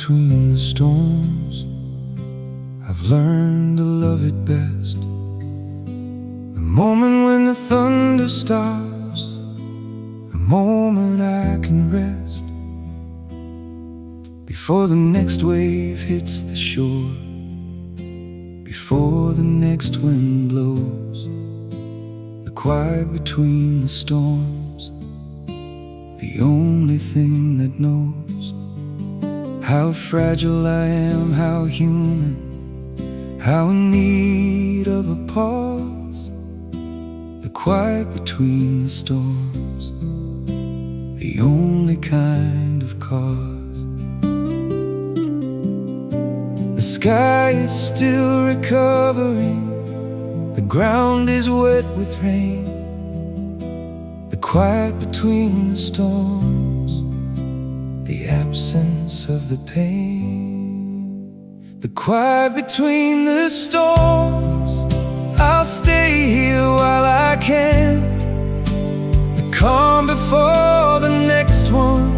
between the storms, I've learned to love it best. The moment when the thunder stops, the moment I can rest. Before the next wave hits the shore, before the next wind blows, the quiet between the storms, the only thing that knows how fragile I am, how human, how in need of a pause. The quiet between the storms, the only kind of cause. The sky is still recovering, the ground is wet with rain. The quiet between the storms, the absence of the pain. The quiet between the storms, I'll stay here while I can. The calm before the next one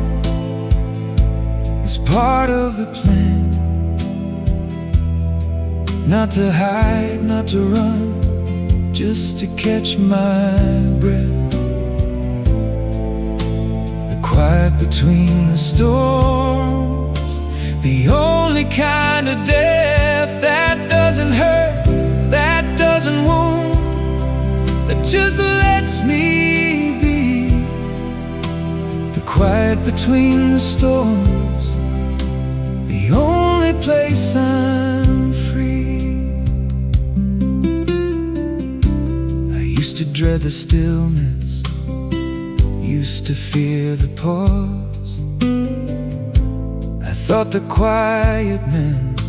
is part of the plan. Not to hide, not to run, just to catch my breath. The quiet between the storms, the only kind of death that doesn't hurt, that doesn't wound, that just lets me be. The quiet between the storms, the only place I'm free. I used to dread the stillness, used to fear the pause. I thought the quiet meant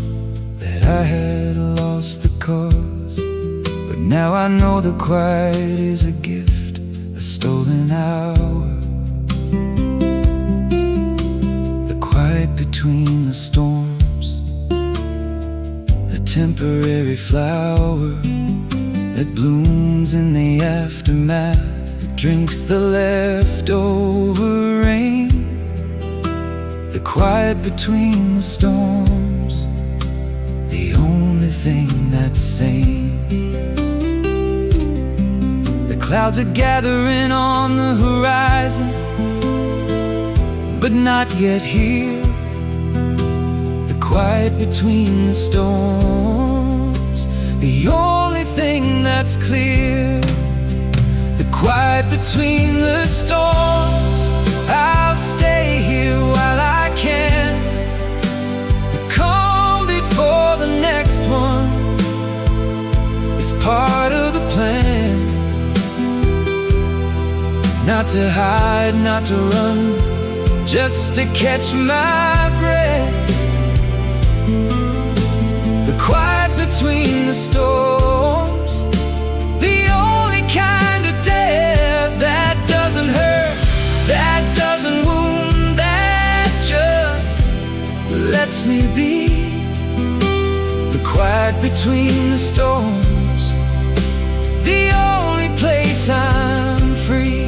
that I had lost the cause. But now I know the quiet is a gift, a stolen hour. The quiet between the storms, a temporary flower that blooms in the aftermath, that drinks the leftover rain. The quiet between the storms, the only thing that's sane. The clouds are gathering on the horizon, but not yet here. The quiet between the storms, the only thing that's clear. The quiet between the storms, I'll stay here while I can. The calm before the next one is part of the plan. Not to hide, not to run, just to catch my breath. The quiet between the storms, the only kind of death that doesn't hurt, that doesn't wound, that just lets me be. The quiet between the storms, the only place I'm free.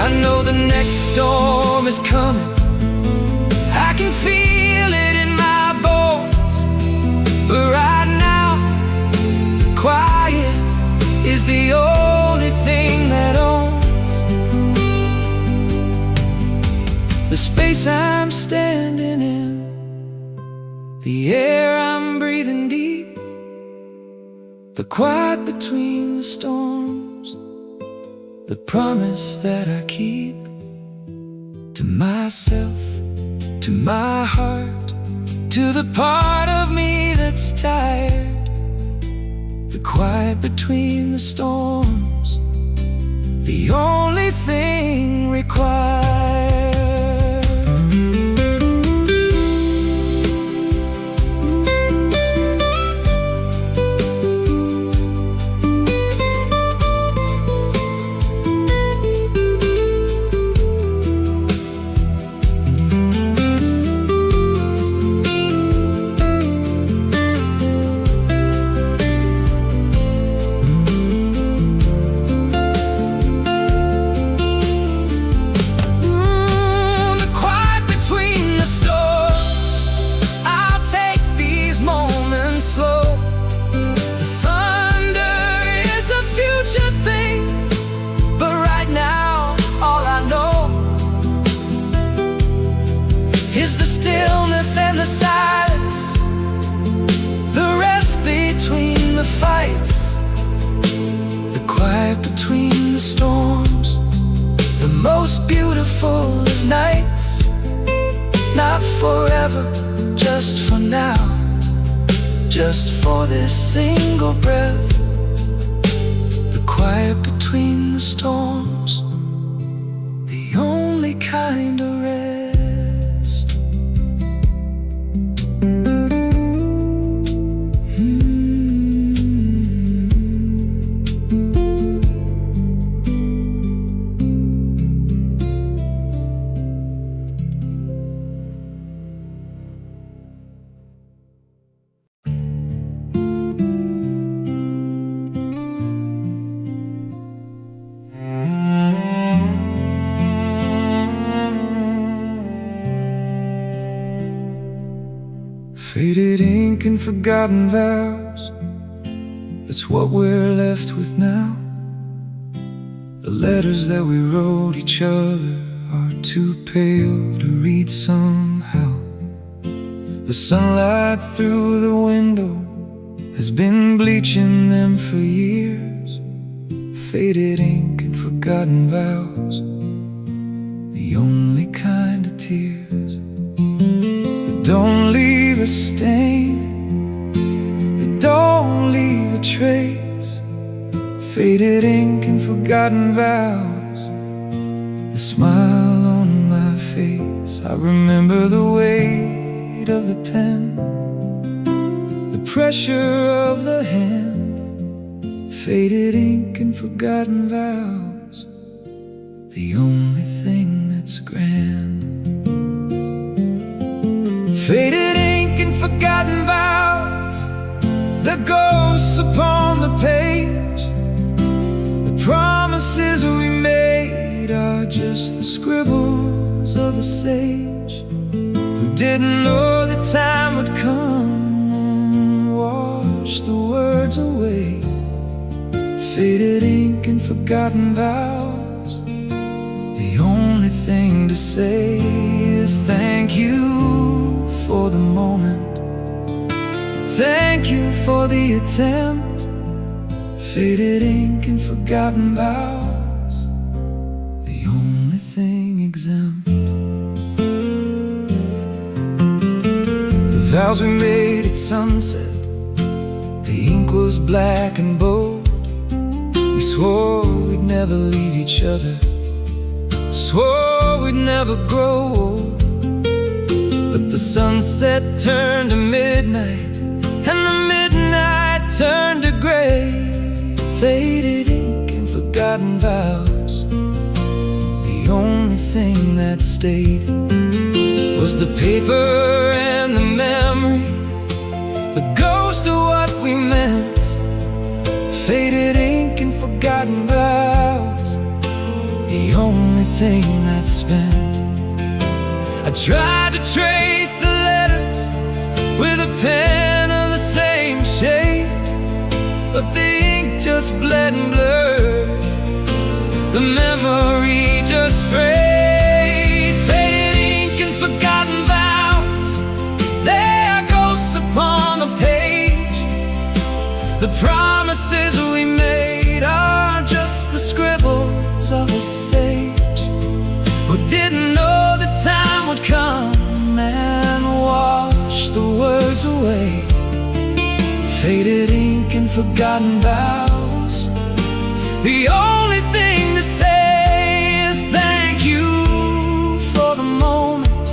I know the next storm is coming, I can feel it in my bones. But right now, quiet is the only thing that owns the space I'm standing in, the air I'm breathing deep. The quiet between the storms, the promise that I keep to myself, to my heart, to the part of me that's tired. The quiet between the storms, the only thing required. nights, the quiet between the storms, the most beautiful of nights. Not forever, just for now, just for this single breath. The quiet between the storms, the only kind of rest. Faded ink and forgotten vows, that's what we're left with now. The letters that we wrote each other are too pale to read somehow. The sunlight through the window has been bleaching them for years. Faded ink and forgotten vows, the only kind of tears that don't leave a stain, that don't leave a trace. Faded ink and forgotten vows, the smile on my face. I remember the weight of the pen, the pressure of the hand. Faded ink and forgotten vows, the only thing that's grand. Faded ink and forgotten vows, the ghosts upon the page. The promises we made are just the scribbles of a sage who didn't know the time would come and wash the words away. Faded ink and forgotten vows, the only thing to say is thank you for the moment, thank you for the attempt. Faded ink and forgotten vows, the only thing exempt. The vows we made at sunset, the ink was black and bold. We swore we'd never leave each other, swore we'd never grow old. But the sunset turned to midnight, and the midnight turned to gray. Faded ink and forgotten vows, the only thing that stayed was the paper and the memory, the ghost of what we meant. Faded ink and forgotten vows, the only thing that's spent. I tried to trace the letters with a pen of the same shade, but the ink just bled and blurred, the memory just frayed. Faded ink and forgotten vows, they are ghosts upon the page. The promises we made are just the scribbles of a sage who didn't know the time would come and wash the words away. Faded ink and forgotten vows, the only thing to say is thank you for the moment,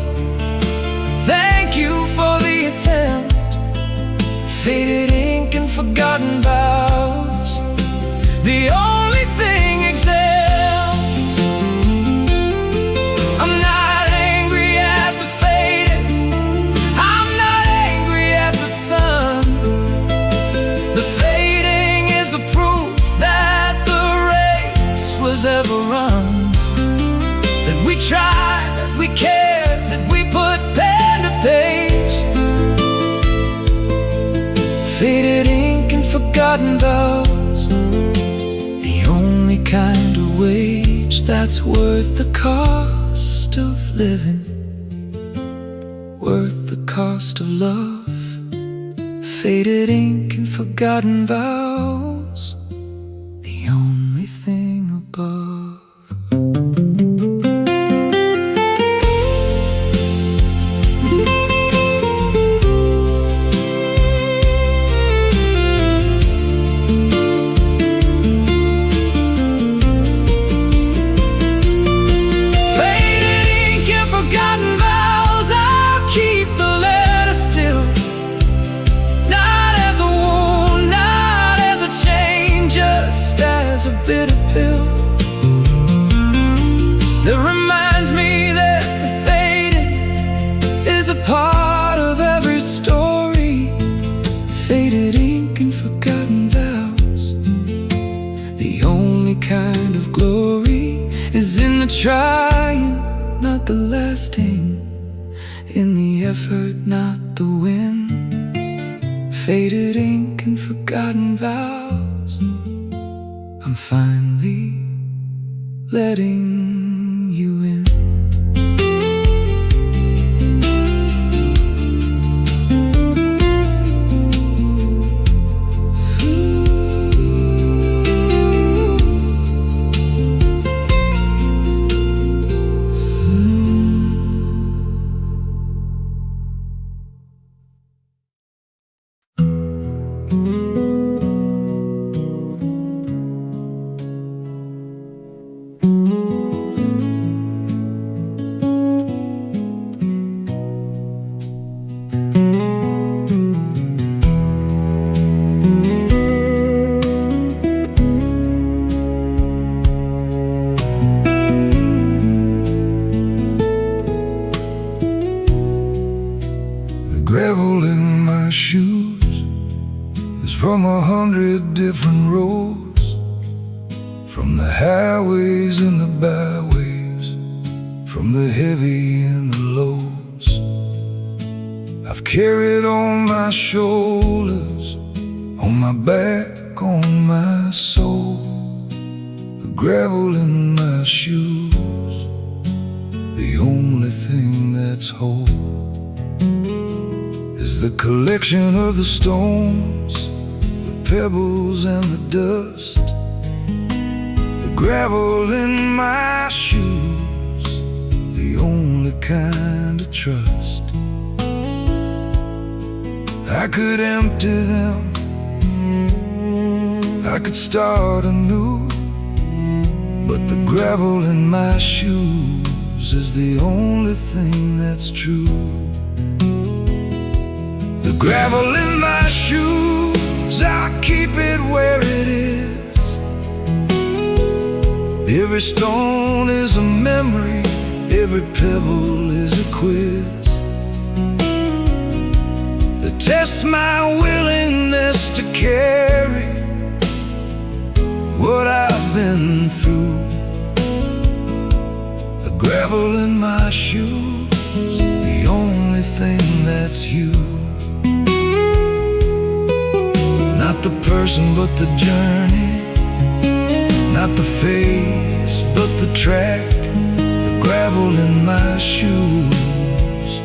thank you for the attempt. Faded ink and forgotten vows, the only thing exempt. I'm not angry at the faded, I'm not angry at the sun. The fading is the proof that the race was ever run, that we tried, that we cared, that we put pen to page. Faded ink and forgotten vows, the only kind of wage that's worth the cost of living, worth the cost of love. Faded ink and forgotten vows. vows, the only thing above. Bitter pill that reminds me that the fading is a part of every story. Faded ink and forgotten vows, the only kind of glory is in the trying, not the lasting, in the effort, not the win. Faded ink and forgotten vows, I'm finally letting you in. Gravel in my shoes is from 100 different roads, from the highways and the byways, from the heavy and the lows. I've carried on my shoulders, on my back, on my soul, the gravel in my shoes, the only thing that's whole. The collection of the stones, the pebbles and the dust, the gravel in my shoes, the only kind of trust. I could empty them, I could start anew, but the gravel in my shoes is the only thing that's true. The gravel in my shoes, I keep it where it is. Every stone is a memory, every pebble is a quiz that tests my willingness to carry what I've been through. The gravel in my shoes, the only thing that's you. Not the person but the journey, not the face but the track. The gravel in my shoes,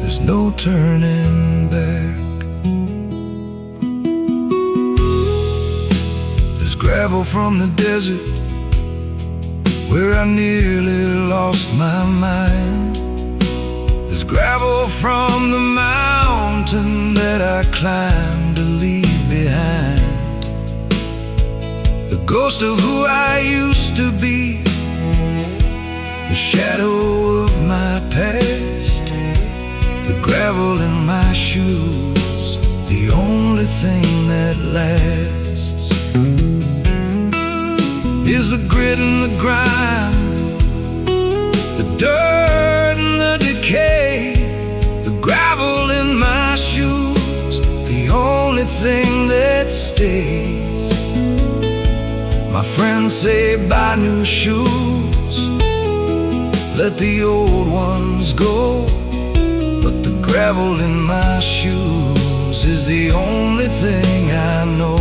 there's no turning back. There's gravel from the desert where I nearly lost my mind. There's gravel from the mountain that I climbed to leave behind. The ghost of who I used to be, the shadow of my past. The gravel in my shoes, the only thing that lasts. Is the grit and the grime, the dirt and the decay. The gravel in my shoes, the only thing that stays. My friends say buy new shoes, let the old ones go, but the gravel in my shoes is the only thing I know.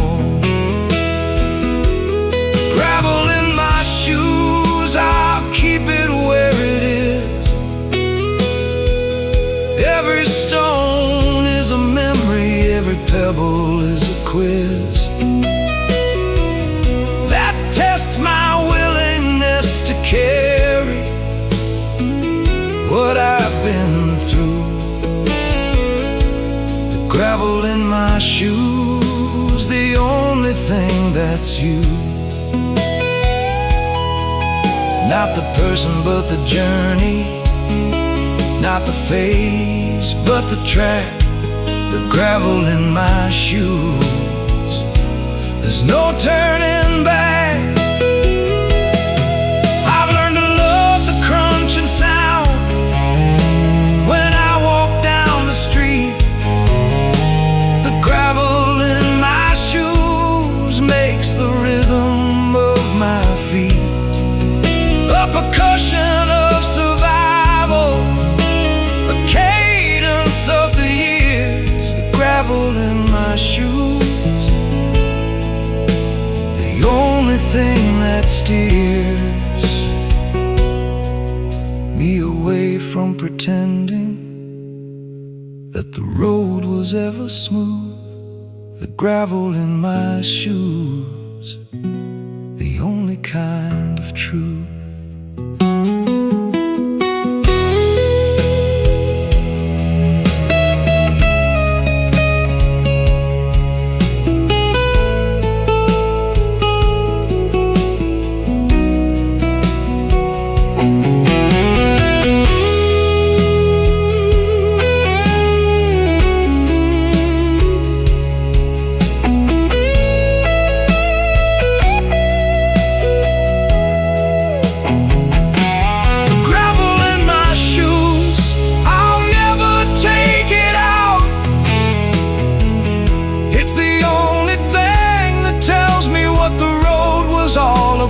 Gravel in my shoes, I'll keep it where it is. Every stone is a memory, every pebble is a quiz gravel in my shoes, the only thing that's you. Not the person but the journey, not the face but the track, the gravel in my shoes. There's no turning back. I've learned to love the crunching sound when I walk down the street. The gravel in my shoes makes the rhythm of my feet. A percussion of survival, a cadence of the years. The gravel in my shoes, the only thing that steers me away from pretending that the road was ever smooth. The gravel in my shoes, the only kind of truth.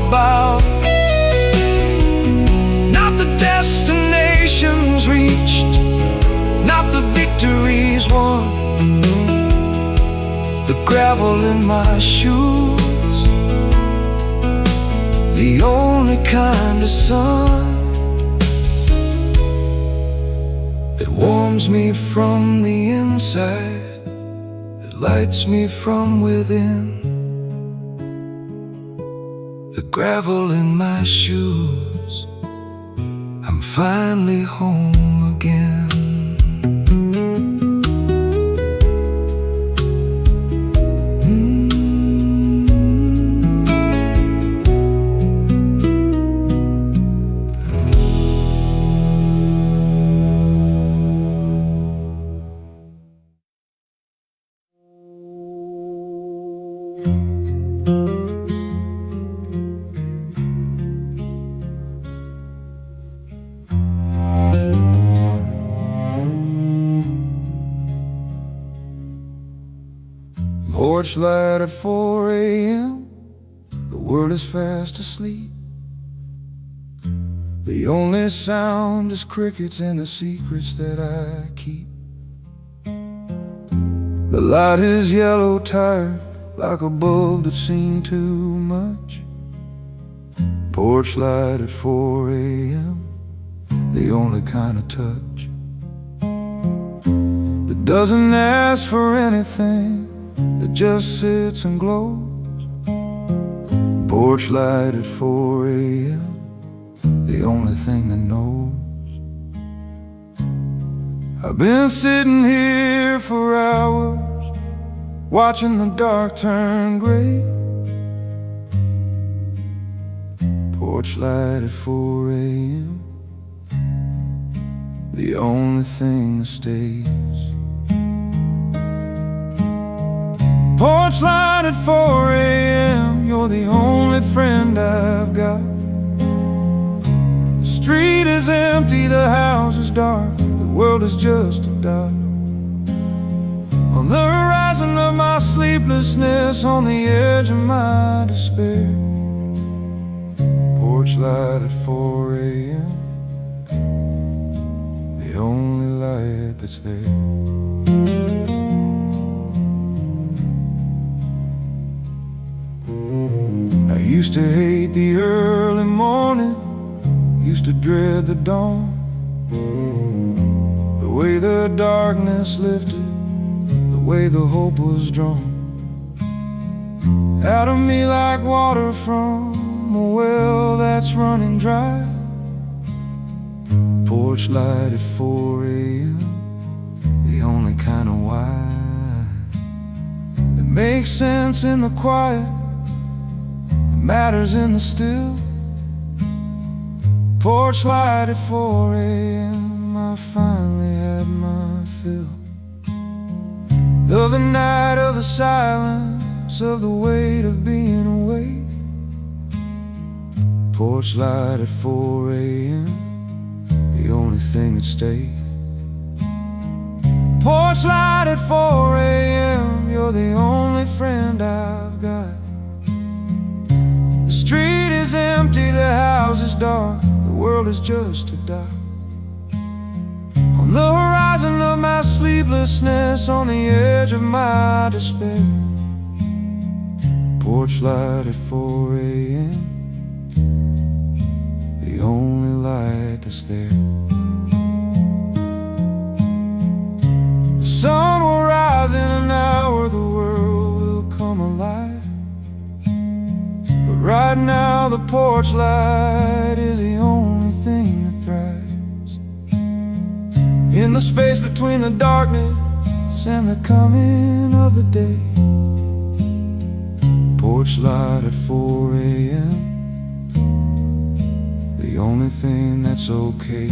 About not the destinations reached, not the victories won. The gravel in my shoes, the only kind of sun that warms me from the inside, that lights me from within. The gravel in my shoes, I'm finally home again. Porch light at 4 a.m., the world is fast asleep. The only sound is crickets and the secrets that I keep. The light is yellow tired, like a bulb that's seen too much. Porch light at 4 a.m., the only kind of touch that doesn't ask for anything, that just sits and glows. Porch light at 4 a.m., the only thing that knows. I've been sitting here for hours, watching the dark turn gray. Porch light at 4 a.m., the only thing that stays. Porch light at 4 a.m., you're the only friend I've got. The street is empty, the house is dark, the world is just a dot on the horizon of my sleeplessness, on the edge of my despair. Porch light at 4 a.m., the only light that's there. I used to hate the early morning, used to dread the dawn. The way the darkness lifted, the way the hope was drawn out of me like water from a well that's running dry. Porch light at 4 a.m., the only kind of why. makes sense in the quiet, it matters in the still. Porch light at 4 a.m. I finally had my fill of the night, of the silence, of the weight of being awake. Porch light at 4 a.m., the only thing that stayed. Porch light at 4 a.m., you're the only friend I've got. The street is empty, the house is dark, the world is just a dot on the horizon of my sleeplessness, on the edge of my despair. Porch light at 4 a.m., the only light that's there. The sun will rise in an hour, the world will come alive. But right now the porch light is the only thing that thrives in the space between the darkness and the coming of the day. Porch light at 4 a.m., the only thing that's okay.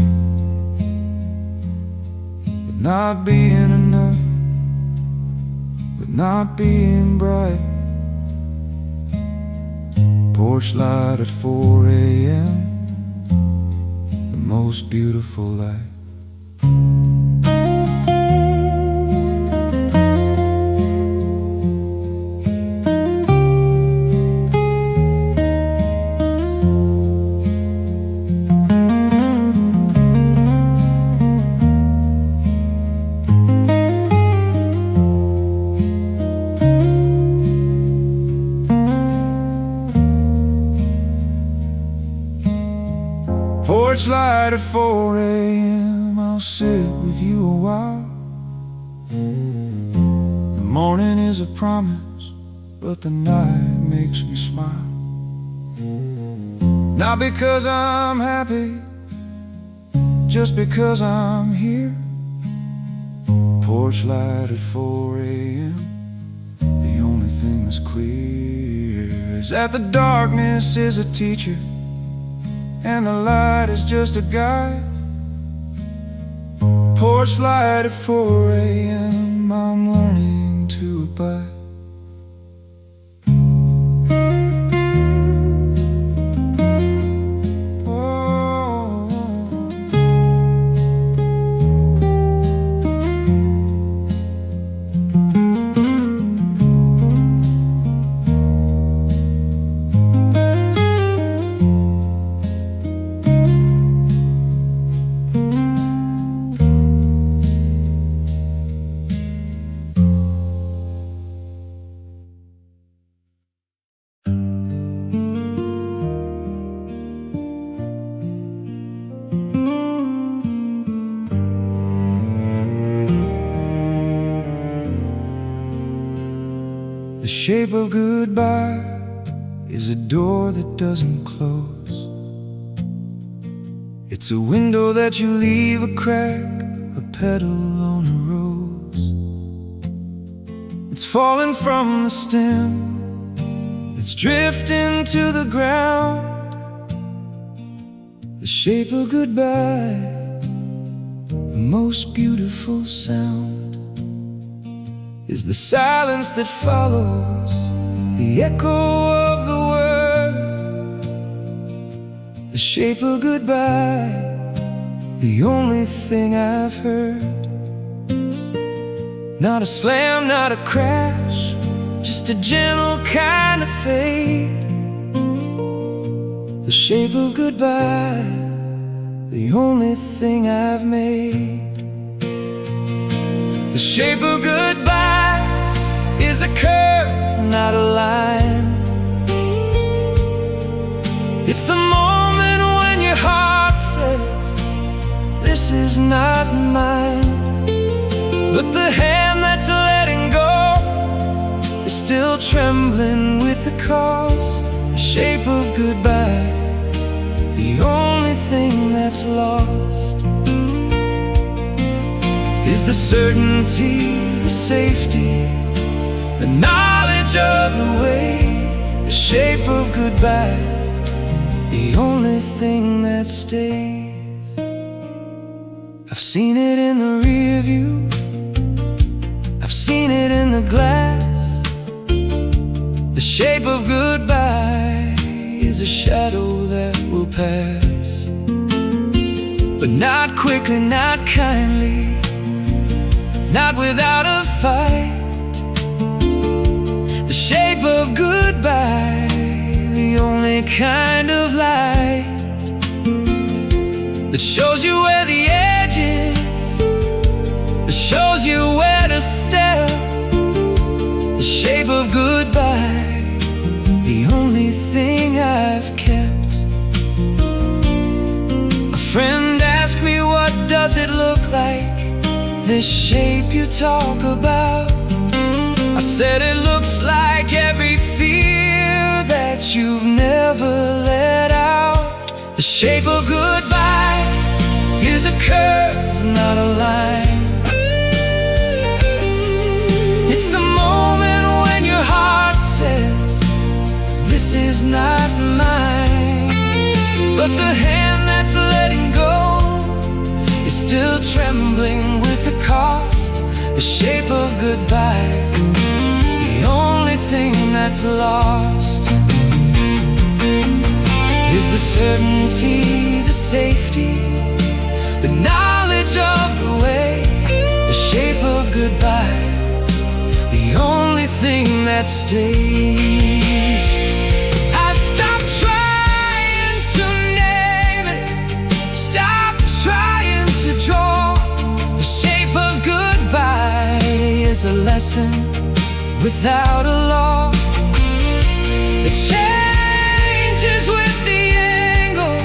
With not being enough, with not being bright. Porch light at 4 a.m., the most beautiful light. Porch light at 4 a.m., I'll sit with you a while. The morning is a promise, but the night makes me smile. Not because I'm happy, just because I'm here. Porch light at 4 a.m., the only thing that's clear is that the darkness is a teacher and the light is just a guide. Porch light at 4 a.m., I'm learning to abide. The shape of goodbye is a door that doesn't close. It's a window that you leave a crack, a petal on a rose. It's falling from the stem, it's drifting to the ground. The shape of goodbye, the most beautiful sound, is the silence that follows the echo of the word. The shape of goodbye, the only thing I've heard. Not a slam, not a crash, just a gentle kind of fade. The shape of goodbye, the only thing I've made. The shape of goodbye is a curve, not a line. It's the moment when your heart says, this is not mine. But the hand that's letting go is still trembling with the cost. The shape of goodbye, the only thing that's lost, is the certainty, the safety, the knowledge knowledge of the way, the shape of goodbye, the only thing that stays. I've seen it in the rear view, I've seen it in the glass. The shape of goodbye is a shadow that will pass, but not quickly, not kindly, not without a fight. The shape of goodbye, the only kind of light that shows you where the edge is, that shows you where to step. The shape of goodbye, the only thing I've kept. A friend asked me, what does it look like, this shape you talk about? I said it looks like every fear that you've never let out. The shape of goodbye is a curve, not a line. It's the moment when your heart says, this is not mine, but the hand that's letting go is still trembling with the cost. The shape of goodbye, the only thing that's lost, is the certainty, the safety, the knowledge of the way. The shape of goodbye, the only thing that stays. I've stopped trying to name it, stopped trying to draw. The shape of goodbye is a lesson without a law. It changes with the angle,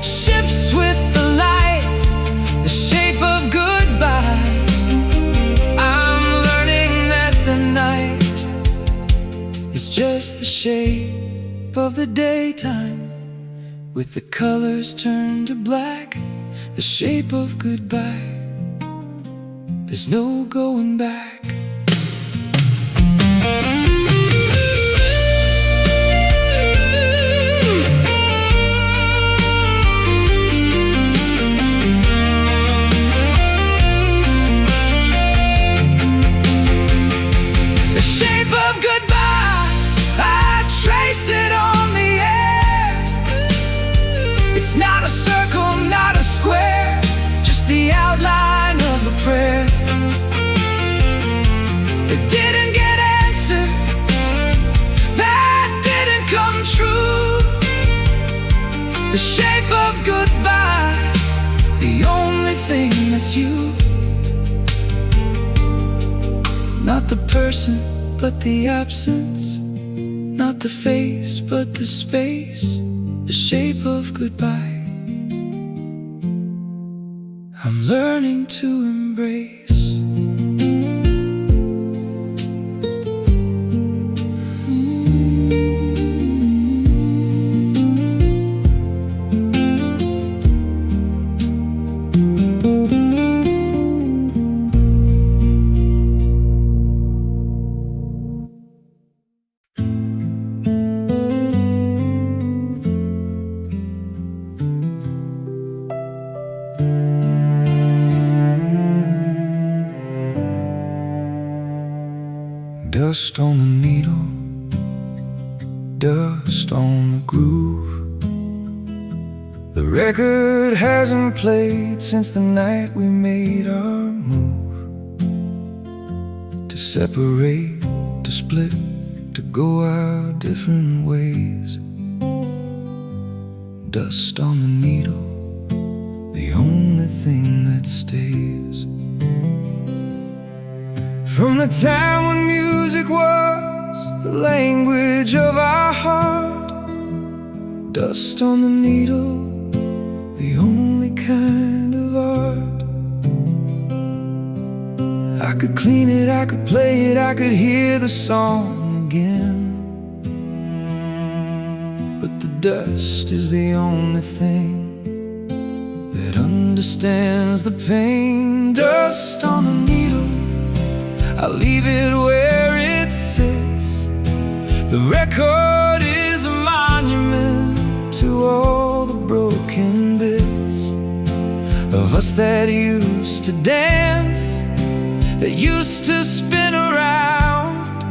shifts with the light. The shape of goodbye, I'm learning that the night is just the shape of the daytime, with the colors turned to black. The shape of goodbye, there's no going back. Trace it on the air. It's not a circle, not a square, just the outline of a prayer. It didn't get answered, that didn't come true. The shape of goodbye, the only thing that's you. Not the person, but the absence. Not the face, but the space. The shape of goodbye, I'm learning to embrace. Dust on the needle, dust on the groove. The record hasn't played since the night we made our move. To separate, to split, to go our different ways. Dust on the needle, the only thing that stays. From the time when music was the language of our heart. Dust on the needle, the only kind of art. I could clean it, I could play it, I could hear the song again. But the dust is the only thing that understands the pain. Dust on the needle, I'll leave it where it sits. The record is a monument to all the broken bits of us that used to dance, that used to spin around.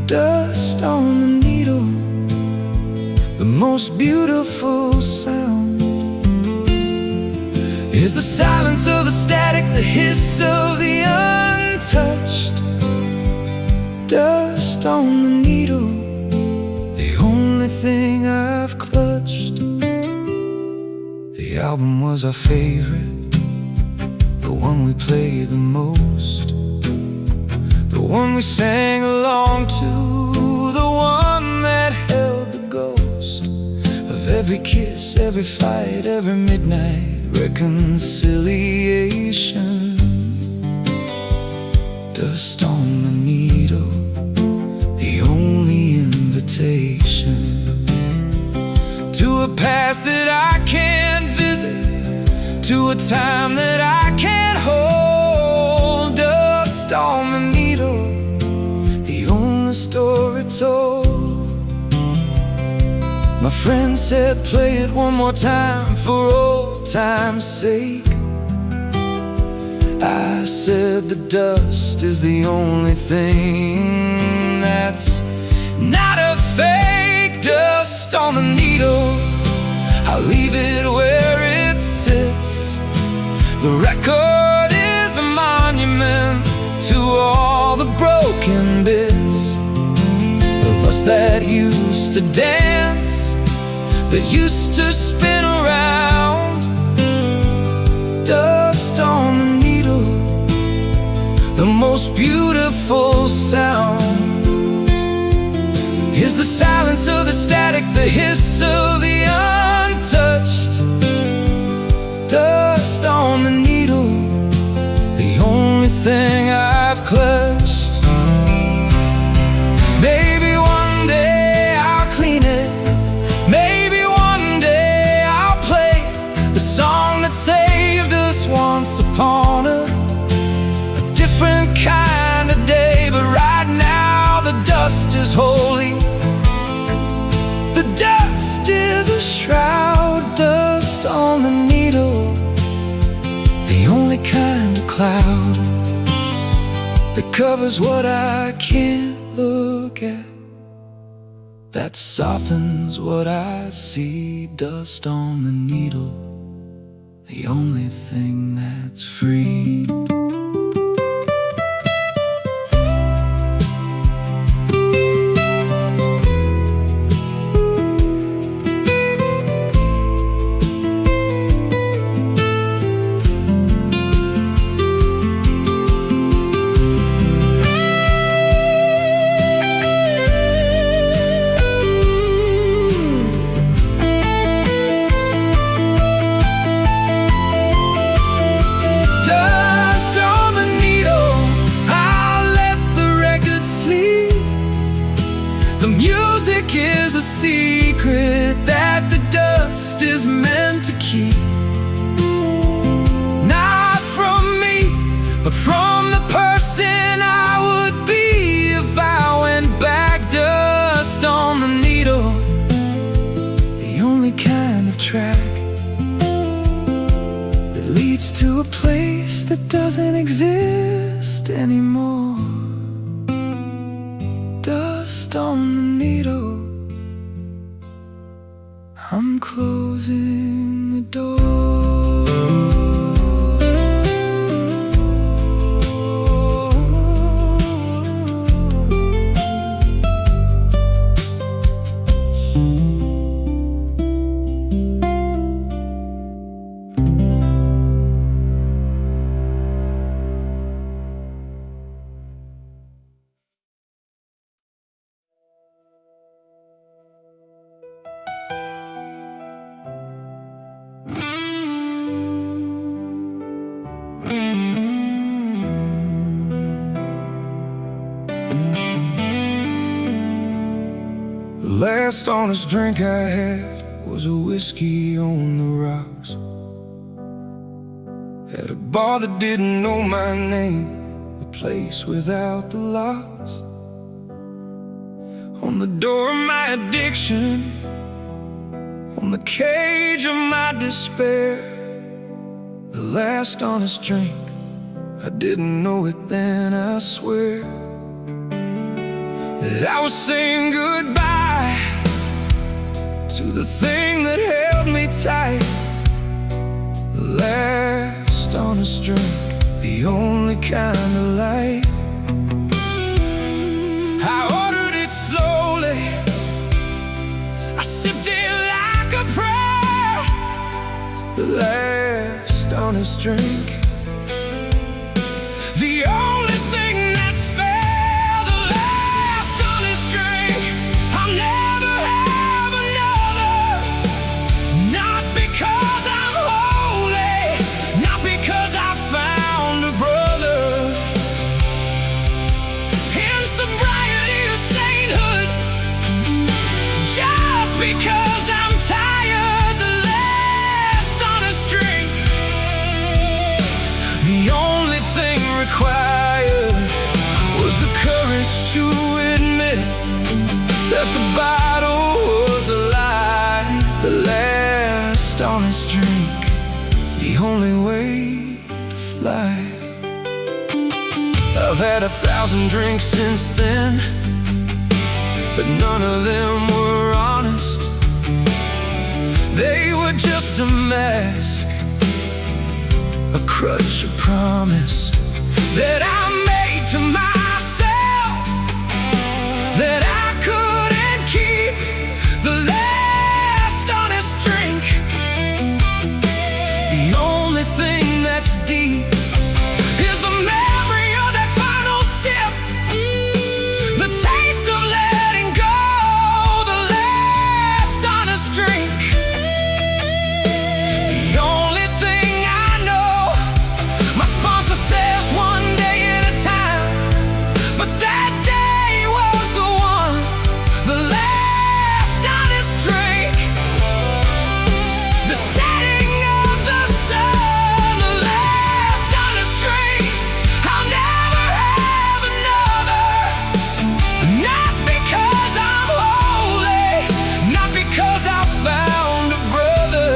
Dust on the needle, the most beautiful sound is the silence of the static, the hiss of the untouched. Dust on the needle, the only thing I've clutched. The album was our favorite, the one we played the most, the one we sang along to, the one that held the ghost of every kiss, every fight, every midnight reconciliation. Dust on the needle, the only invitation to a past that I can't visit, to a time that I can't hold. Dust on the needle, the only story told. My friend said, play it one more time for old time's sake. I said, the dust is the only thing that's not a fake. Dust on the needle, I'll leave it where it sits. The record is a monument to all the broken bits of us that used to dance, that used to spin around. Dust on the needle, the most beautiful sound is the silence of the static, the hiss of the untouched. Dust on the needle, the only thing I've clutched. Maybe one day I'll clean it, maybe one day I'll play the song that saved us once upon a different kind of day. But right now the dust is holy, the dust is a shroud. Dust on the needle, the only kind of cloud that covers what I can't look at, that softens what I see. Dust on the needle, the only thing that's free. The music is a secret that the dust is meant to keep, not from me, but from the person I would be if I went back. Dust on the needle, the only kind of track that leads to a place that doesn't exist anymore. Dust on the needle, I'm closing the door. The last honest drink I had was a whiskey on the rocks, at a bar that didn't know my name, a place without the locks. on the door of my addiction, on the cage of my despair. The last honest drink, I didn't know it then, I swear, that I was saying goodbye to the thing that held me tight. The last honest drink, the only kind of light. I ordered it slowly, I sipped it like a prayer. The last honest drink, the only thing that's fair. The last honest drink, I'll never have another. Not because I'm holy, not because I found a brother. In sobriety or sainthood, just because I'm tired. The last honest drink, the only thing required was the courage to admit that the bottle was a lie. The last honest drink, the only way to fly. I've had 1,000 drinks since then, but none of them were honest. They were just a mask, a crutch, a promise that I made to myself, that I couldn't keep. The last honest drink, the only thing that's deep is the memory of that final sip, the taste of letting go. The last honest drink, the only thing I know. My sponsor says one day at a time, but that day was the one. The last honest drink, the setting of the sun. The last honest drink, I'll never have another. Not because I'm holy, not because I found a brother.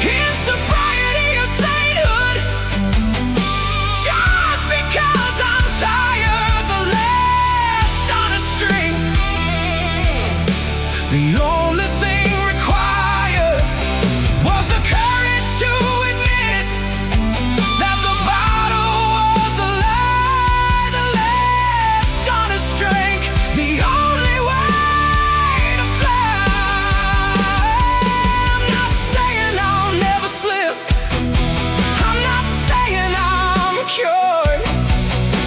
In sobriety or sainthood, just because I'm tired. The last honest drink, the only thing required was the courage to admit that the bottle was a lie. The last honest drink, the only way to fly. I'm not saying I'll never slip, I'm not saying I'm cured,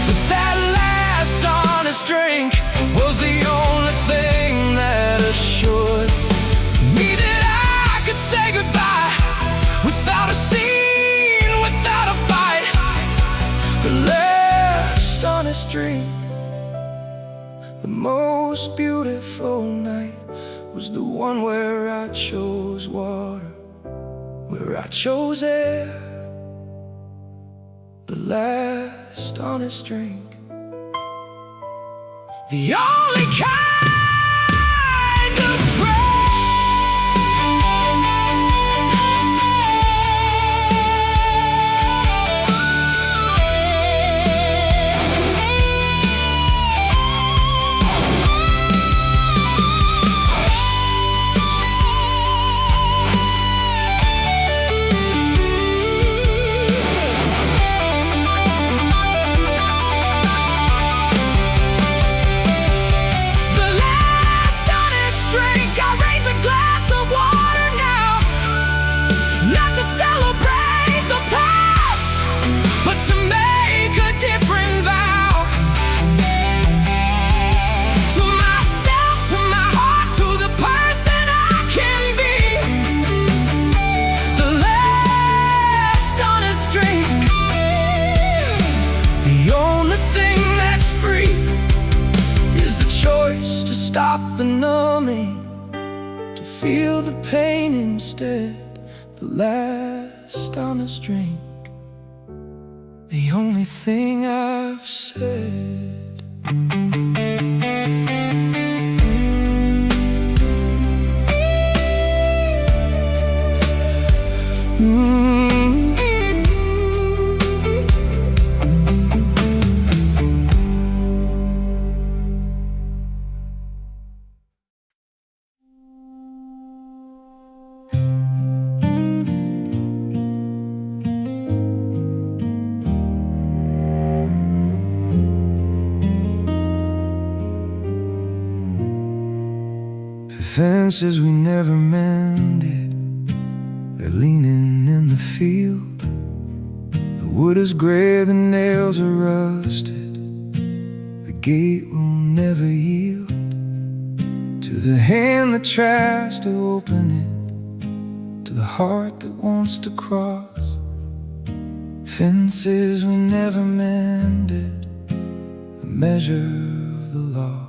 but that last honest drink was the only thing that assured me that I could say goodbye without a scene, without a fight. The last honest drink, the most beautiful night, was the one where I chose water, where I chose air. The last honest drink, the only kind of prayer. The last honest drink, I raise a glass of water now, not to celebrate the past, but to make a different vow. To myself, to my heart, to the person I can be. The last honest drink, the only thing that's free is the choice to stop the numbing, to feel the pain instead. The last honest drink, the only thing I've said. fences we never mended, they're leaning in the field. The wood is gray, the nails are rusted, the gate will never yield to the hand that tries to open it, to the heart that wants to cross. Fences we never mended, the measure of the loss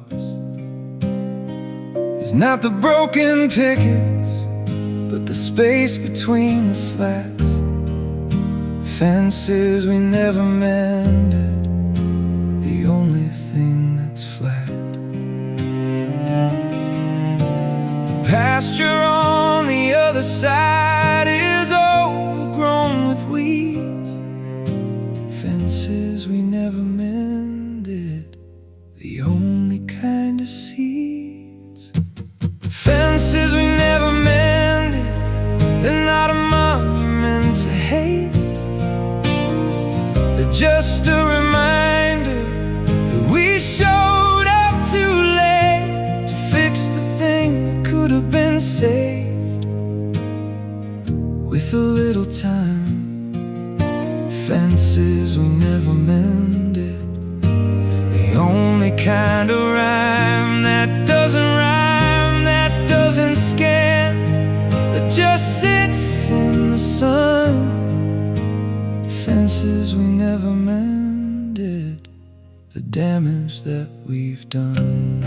is not the broken pickets, but the space between the slats. Fences we never mended, the only thing that's flat. The pasture on the other side is overgrown with weeds. Fences we never mended, the only kind of seeds. Fences we never mended, they're not a monument to hate, they're just a reminder that we showed up too late to fix the thing that could have been saved with a little time. Fences we never mended, the only kind of rhyme that doesn't rhyme, that doesn't scan, that just sits in the sun. Fences we never mended, the damage that we've done.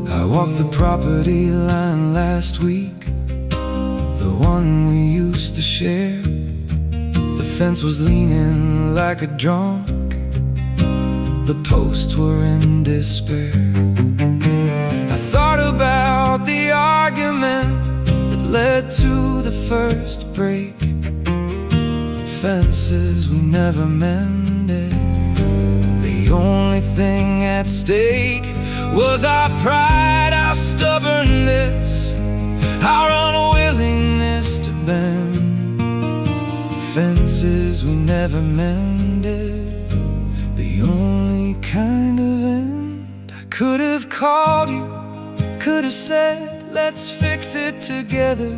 I walked the property line last week, the one we used to share. The fence was leaning like a drunk, the posts were in despair. I thought about the argument that led to the first break. Fences we never mended, the only thing at stake was our pride, our stubbornness, our unwillingness to bend. Fences we never mended, the only kind of end. I could have called you, could have said, let's fix it together,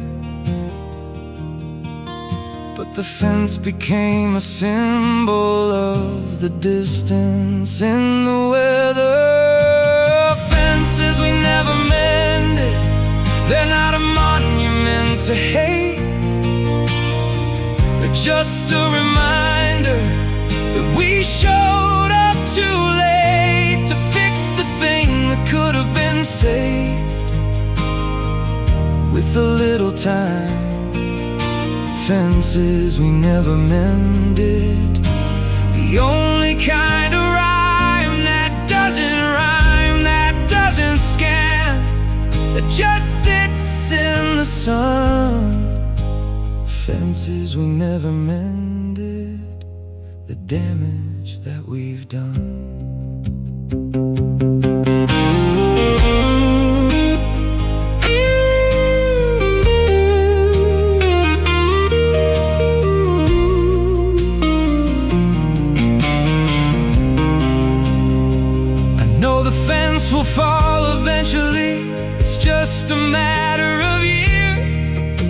but the fence became a symbol of the distance in the weather. Fences we never mended, they're not a monument to hate, they're just a reminder that we showed up too late to fix the thing that could have been saved with a little time. Fences we never mended, the only kind of rhyme that doesn't rhyme, that doesn't scan, that just sits in the sun. Fences we never mended, the damage that we've done. Will fall eventually, it's just a matter of years.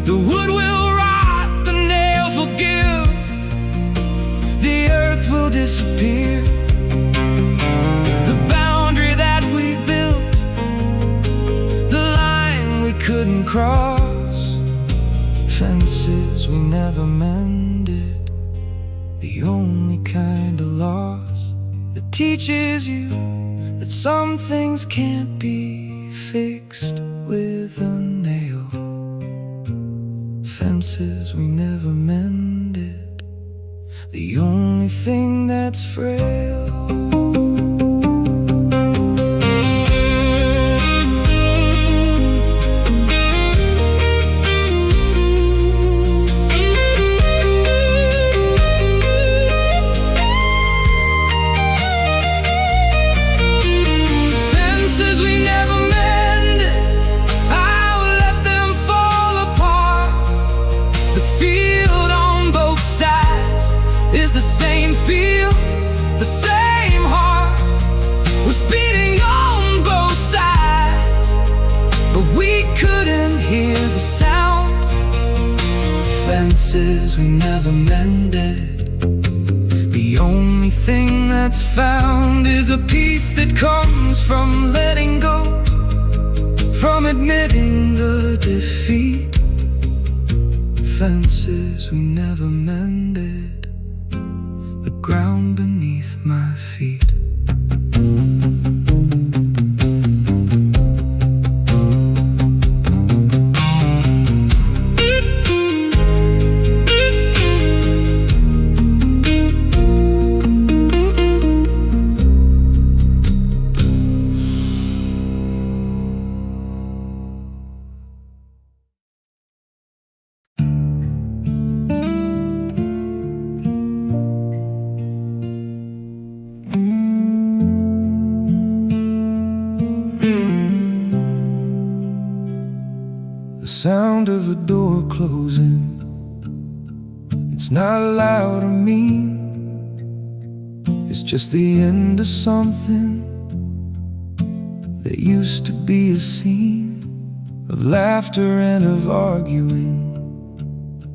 The wood will rot, the nails will give, the earth will disappear. The boundary that we built, the line we couldn't cross. Fences we never mended, the only kind of loss that teaches you that some things can't be fixed with a nail. Fences we never mended, the only thing that's frail. The we couldn't hear the sound. Fences we never mended. The only thing that's found is a peace that comes from letting go, from admitting the defeat. Fences we never mended, the ground beneath my feet. The sound of a door closing, it's not loud or mean. It's just the end of something that used to be a scene of laughter and of arguing,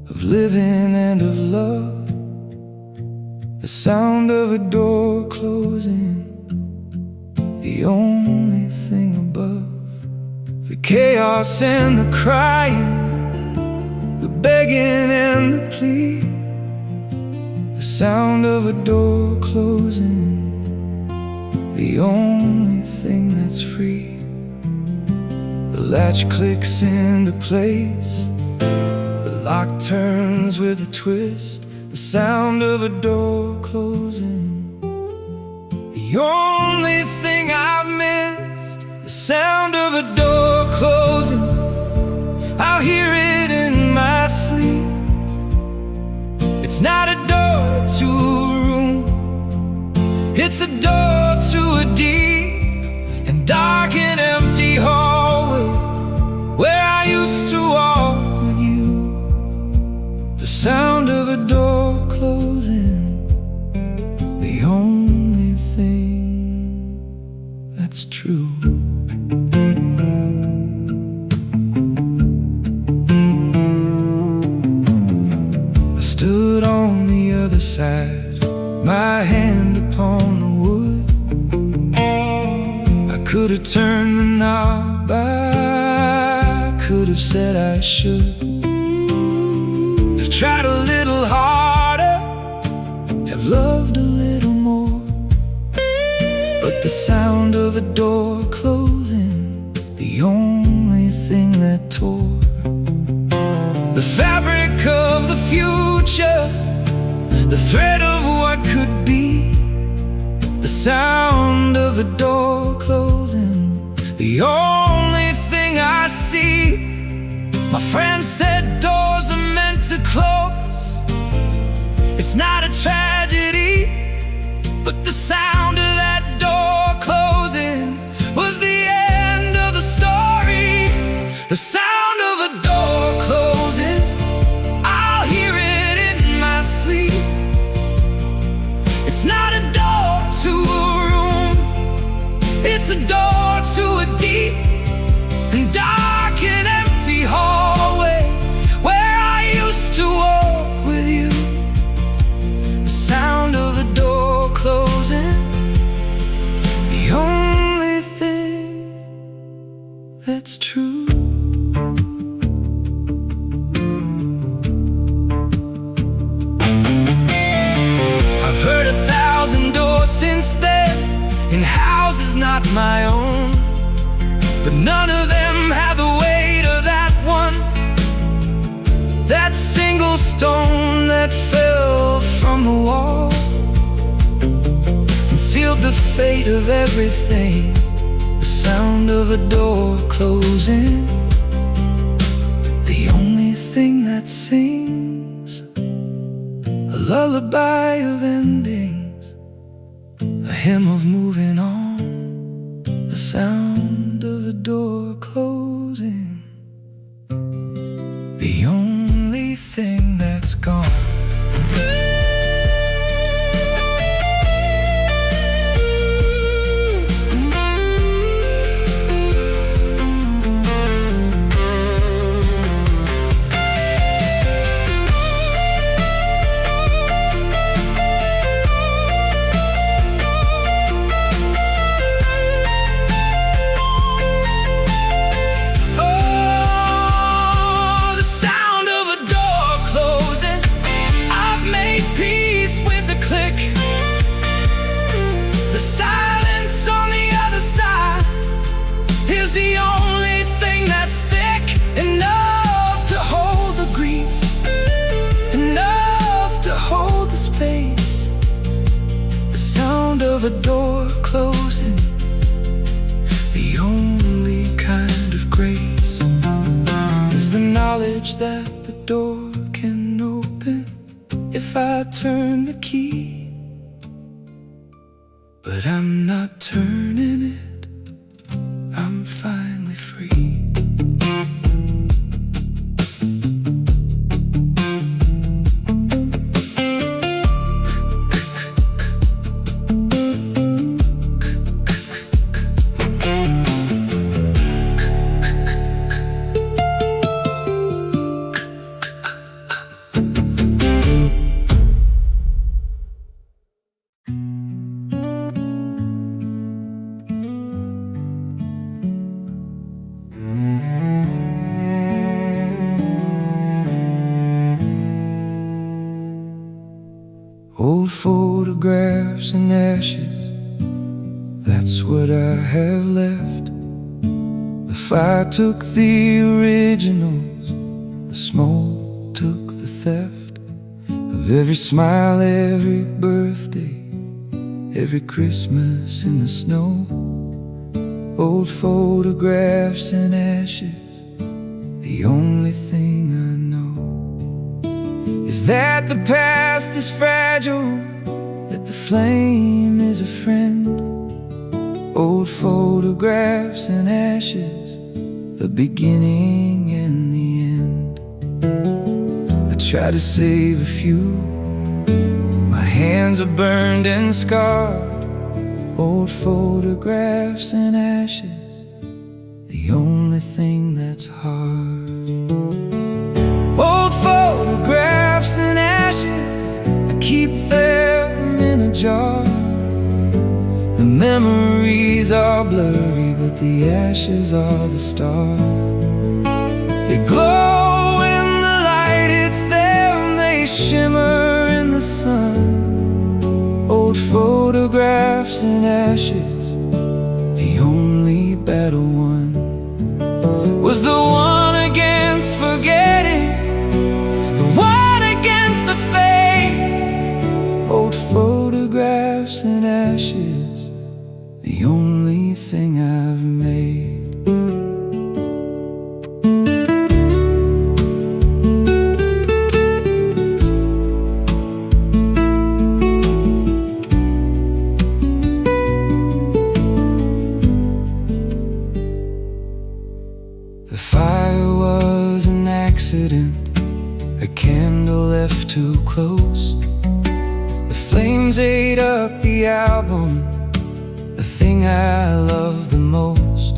of living and of love. The sound of a door closing, the only thing above. The chaos and the crying, the begging and the plea. The sound of a door closing, the only thing that's free. The latch clicks into place, the lock turns with a twist. The sound of a door closing, the only thing I've missed. The sound of a door closing, I'll hear it in my sleep. It's not a door to a room, it's a door to a deep and dark and empty hallway where I used to walk with you. The sound of a door closing, the only thing that's true. I stood on the other side, my hand upon the wood. I could have turned the knob, I could have said I should have tried a little harder, have loved a little more. But the sound of a door closing, the only thing that tore. The fabric of the future, the thread of what could be. The sound of a door closing, the only thing I see. My friend said doors are meant to close. It's not a tragedy, but the sound of that door closing was the end of the story. The sound of a door closing, I'll hear it in my sleep. It's not a door to a room, it's a door to a deep and dark and empty hallway where I used to walk with you. The sound of a door closing, the only thing that's true. I've heard 1,000 doors since then, in houses not my own, but none of them have the weight of that one. That single stone that fell from the wall and sealed the fate of everything. The sound of a door closing, the only thing that sings a lullaby of endings, a hymn of moving on. The sound of a door closing, the only thing that's gone. of a door closing, the only kind of grace is the knowledge that the door can open if I turn the key. But I'm not turning it, I'm finally free. Old photographs and ashes, that's what I have left. The fire took the originals, the smoke took the theft of every smile, every birthday, every Christmas in the snow. Old photographs and ashes, the only thing I know is that the past is fragile, that the flame is a friend. Old photographs and ashes, the beginning and the end. I try to save a few, my hands are burned and scarred. Old photographs and ashes, the only thing that's hard. Old photographs and ashes, I keep them in a jar. The memories are blurry, but the ashes are the star. They glow in the light, it's them, they shimmer in the sun. Old photographs and ashes, the only battle won was the one against forgetting, the one against the fate. Old photographs and ashes, the only thing I've made. The fire was an accident, a candle left too close. The flames ate up the album, the thing I love the most.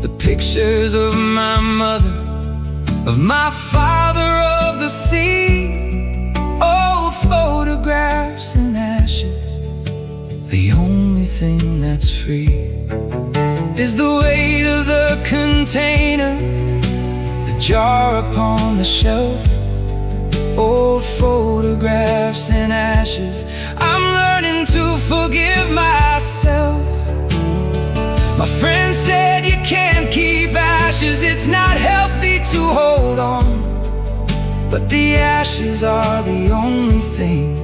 The pictures of my mother, of my father, of the sea. Old photographs and ashes, the only thing that's free is the weight of the container, the jar upon the shelf. Old photographs and ashes, I'm learning to forgive myself. My friend said you can't keep ashes, it's not healthy to hold on. But the ashes are the only thing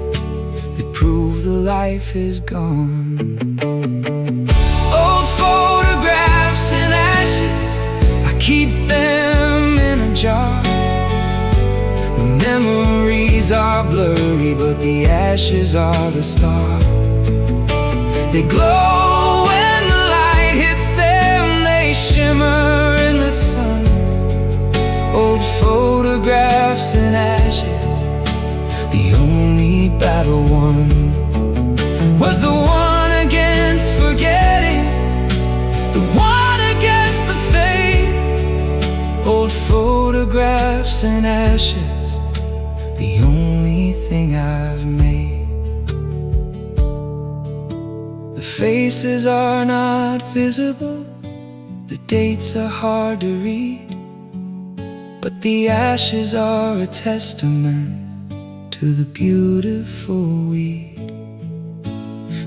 that prove the life is gone. Old photographs and ashes, I keep them in a jar. The memories are blurry, but the ashes are the star. They glow when the light hits them, they shimmer in the sun. Old photographs and ashes, the only battle won was the one against forgetting, the one against the fate. Old photographs and ashes, the only thing I've made. The faces are not visible, the dates are hard to read, but the ashes are a testament to the beautiful weed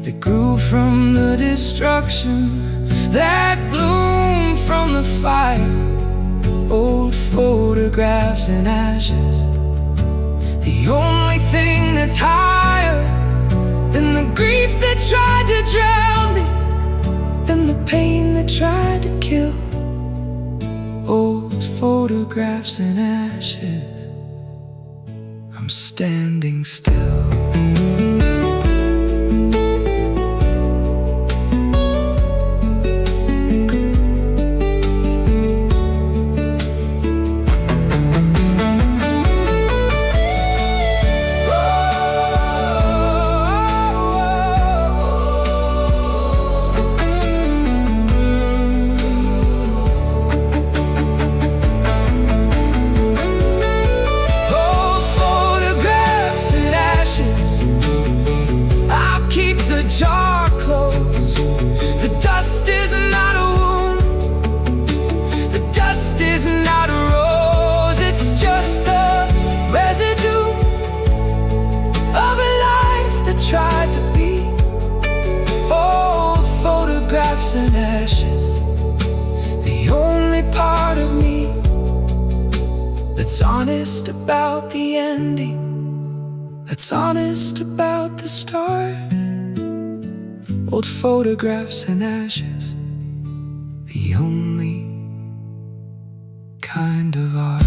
that grew from the destruction, that bloomed from the fire. Old photographs and ashes, the only thing that's higher then the grief that tried to drown me, then the pain that tried to kill. Old photographs and ashes, I'm standing still. Jar closed. The dust is not a wound, the dust is not a rose. It's just the residue of a life that tried to be. Old photographs and ashes, the only part of me that's honest about the ending, that's honest about the start. Old photographs and ashes, the only kind of art.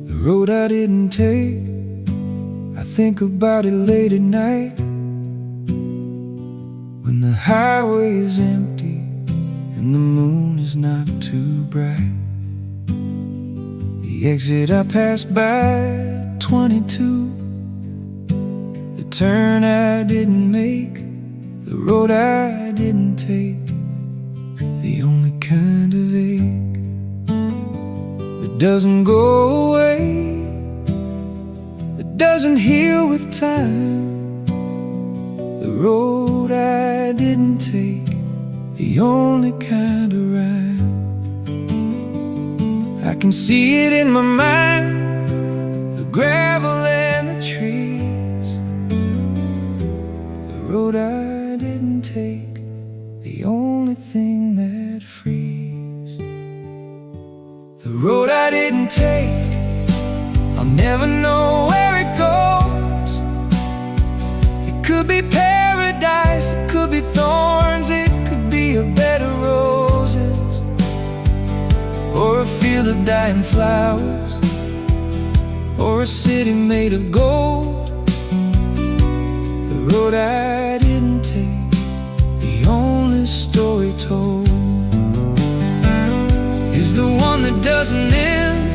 The road I didn't take, I think about it late at night, when the highway is empty and the moon is not too bright. The exit I passed by at 22, the turn I didn't make, the road I didn't take, the only kind of ache that doesn't go away, that doesn't heal with time. The road I didn't take, the only kind of rhyme. I can see it in my mind, the gravel and the trees. The road I didn't take, the only thing that frees. The road I didn't take, I'll never know where it goes. It could be paradise, it could be thorns, it could be a bed of roses, or a field of dying flowers, or a city made of gold. The road I didn't take, the only story told, is the one that doesn't end,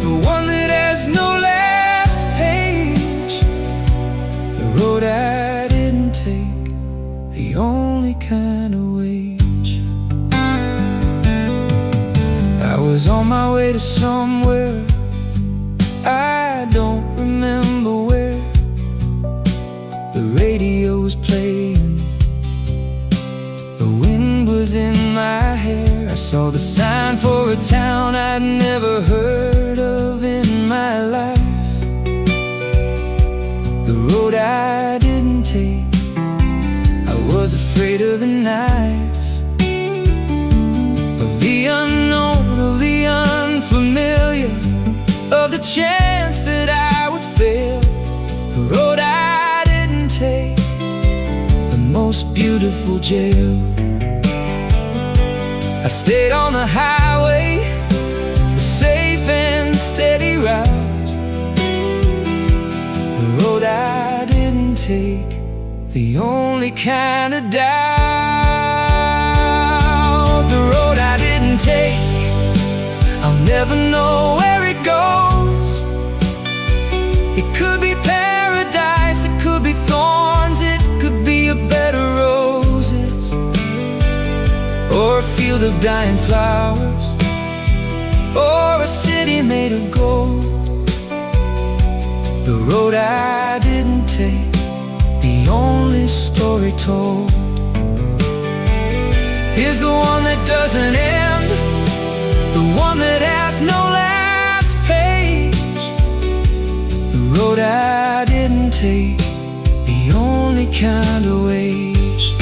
the one that has no last page. The road I didn't take, the only kind of wage. I was on my way to somewhere, I don't remember where. The radio was playing, the wind was in my hair. I saw the sign for a town I'd never heard of in my life. The road I didn't take, I was afraid of the knife, of the unknown, of the unfamiliar, of the chance that I would fail. The road I didn't take, the most beautiful jail. I stayed on the highway, the safe and steady route. The road I didn't take, the only kind of doubt. The road I didn't take, I'll never know where it goes. It could be paradise, it could be thorns, it could be a bed of roses, or a field of dying flowers, or a city made of gold. The road I didn't take, story told is the one that doesn't end, the one that has no last page. The road I didn't take, the only kind of wage.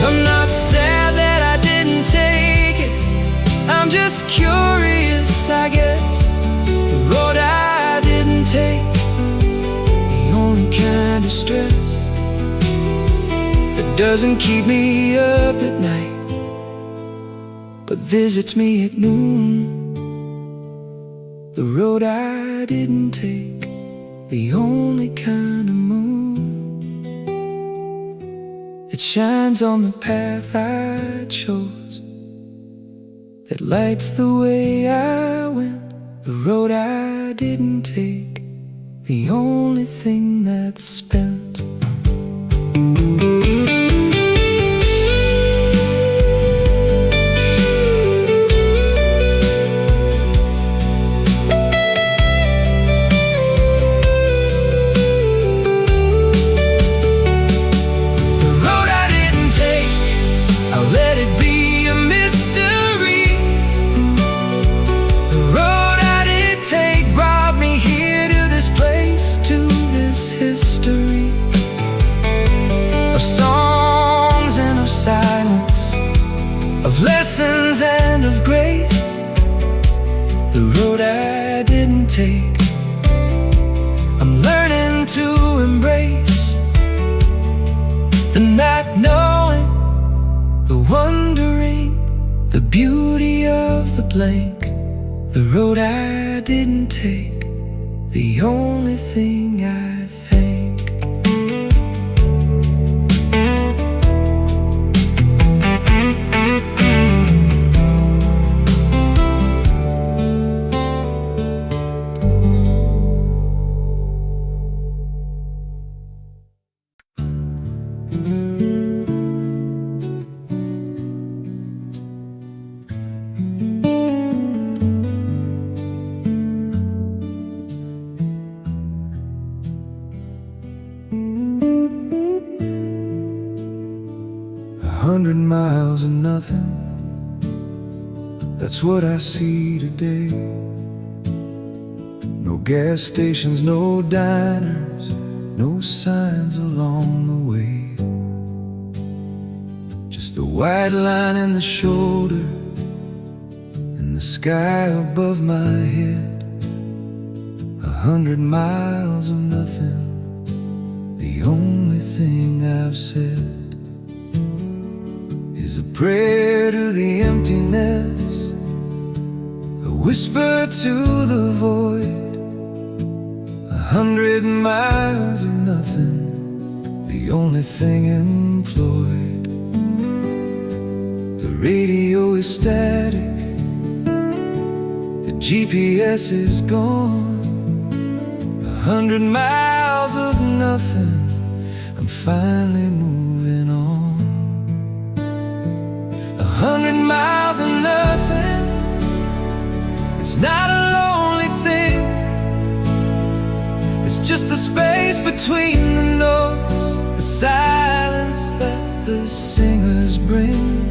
I'm not sad that I didn't take it, I'm just curious, I guess. The road I didn't take, the only kind of stress that doesn't keep me up at night, but visits me at noon. The road I didn't take, the only kind of moon that shines on the path I chose, that lights the way I went. The road I didn't take, the only thing that's spent. Lessons and of grace. The road I didn't take, I'm learning to embrace the not knowing, the wondering, the beauty of the blank. The road I didn't take, the only thing I think. 100 miles of nothing, that's what I see today. No gas stations, no diners, no signs along the way. Just the white line in the shoulder and the sky above my head. 100 miles of nothing, the only thing I've said is a prayer to the emptiness, a whisper to the void. 100 miles of nothing, the only thing employed. The radio is static, the GPS is gone. 100 miles of nothing, I'm finally moving on. 100 miles of nothing, it's not a lonely thing. It's just the space between the notes, the silence that the singers bring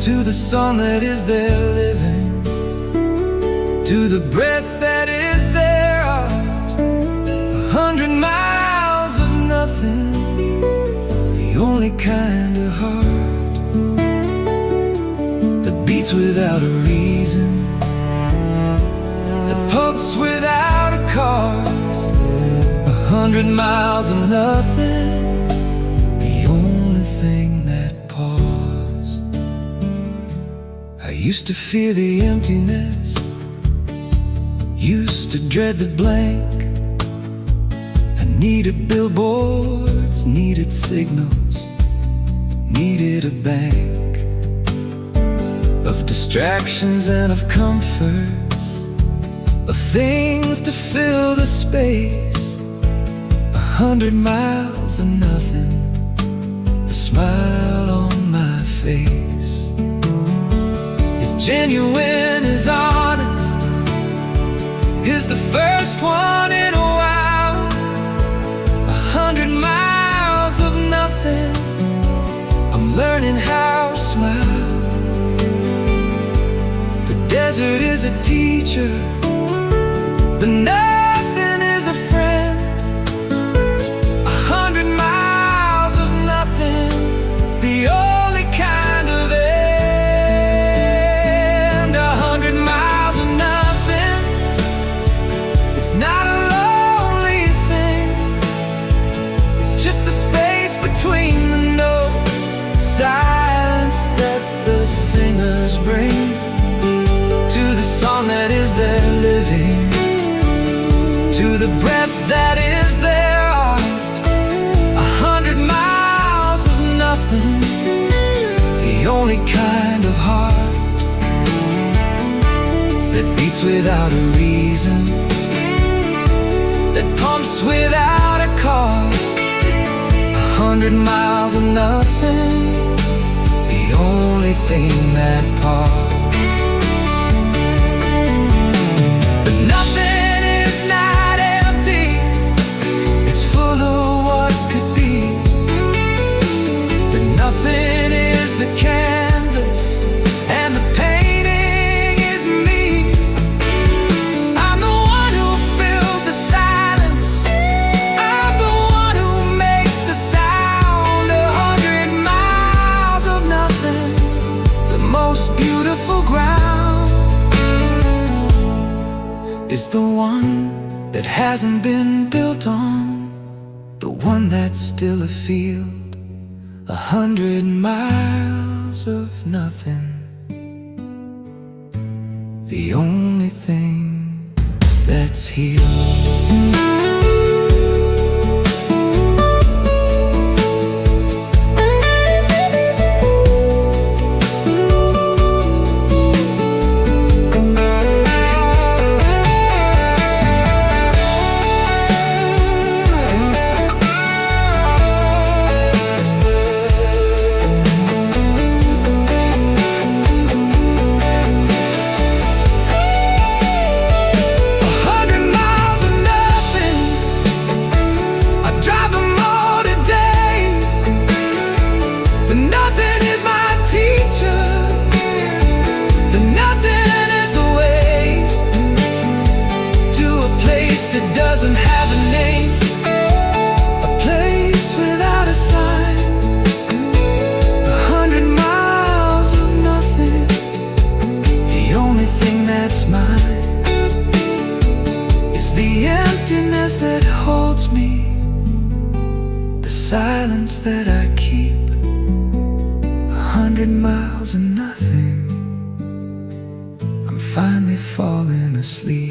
to the song that is their living, to the breath that is their art. 100 miles of nothing, the only kind of heart beats without a reason, that pumps without a cause. 100 miles of nothing, the only thing that paused. I used to fear the emptiness, used to dread the blank. I needed billboards, needed signals, needed a bank of distractions and of comforts, of things to fill the space. 100 miles of nothing, the smile on my face is genuine, is honest, is the first one in a while. 100 miles desert is a teacher, the nothing is a friend. 100 miles of nothing, the only kind of end. 100 miles of nothing, it's not a lonely thing. It's just the space between the notes, silence that the singers bring to the song that is their living, to the breath that is their art. 100 miles of nothing, the only kind of heart that beats without a reason, that pumps without a cause. 100 miles of nothing, the only thing that pause. But nothing is not empty, it's full of what could be. But nothing is the canvas, and the painting is me. I'm the one who fills the silence, I'm the one who makes the sound. 100 miles of nothing, the most beautiful ground is the one that hasn't been built on, the one that's still a field. 100 miles of nothing, the only thing that's healed. That doesn't have a name, a place without a sign. 100 miles of nothing, the only thing that's mine is the emptiness that holds me, the silence that I keep. 100 miles of nothing, I'm finally falling asleep.